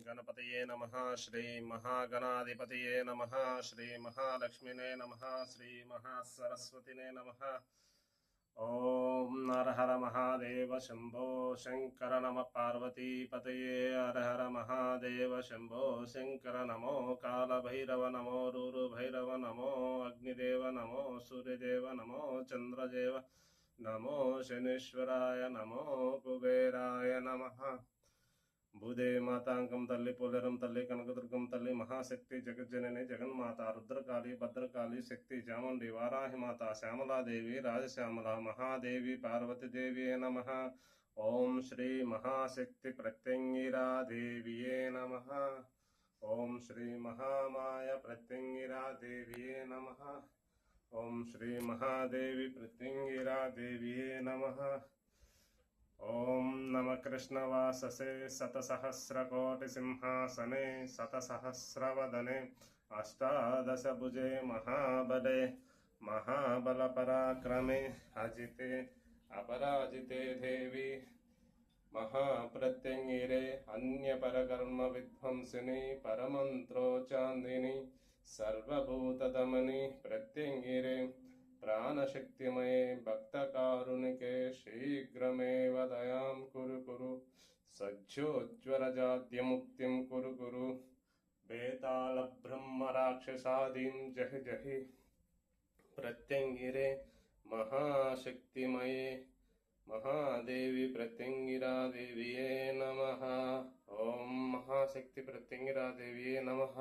गणपतये नमः। श्री महागणाधिपतये नमः। श्री महालक्ष्मीने नमः। श्री महासरस्वतीने नमः। ओम हर हर महादेव शंभो शंकर नम पार्वती पतये। हर हर महादेव शंभो शंकर नमो काल भैरव नमो रुरु भैरव नमो अग्निदेव नमो सूर्यदेव नमो चंद्रदेव नमो शनीश्वराय नमो कुबेराय नमः। भूदेवी मातांकं तल्ली पोलेरं तल्ली कनकदुर्गं तल्ली महाशक्ति जगज्जननी जगन्माता रुद्रकाली भद्रकाली शक्ति चामुंडी वाराहि माता श्यामला देवी राजश्यामला महादेवी पार्वती देवी नमः। ओम श्री महाशक्ति प्रत्यंगिरा देवी नमः। ओम श्री महामाया प्रत्यंगिरा देवी नमः। ओम श्री महादेवी प्रत्यंगिरा देवी नमः। ओम नम कृष्णवाससे शतसहस्रकोटिसिंहासने शतसहस्रवदने अष्टादशभुजे महाबले महाबलपराक्रमे अजिते अपराजिते देवी महाप्रत्यंगिरे अन्यपरकर्म विध्वंसिनी परमंत्रोचान्दिनी सर्वभूतदमनी प्रत्यंगिरे प्राणशक्तिमये भक्तकारुणिके शीघ्रमेव दयां कुरु कुरु सज्जोज्वलजाद्यमुक्तिं कुरु कुरु बेतालब्रह्मराक्षसादीं जहि जहि प्रत्यंगिरे महाशक्तिमये महादेवी प्रत्यंगिरा देविये नमः। ओम महाशक्ति प्रत्यंगिरा देविये नमः।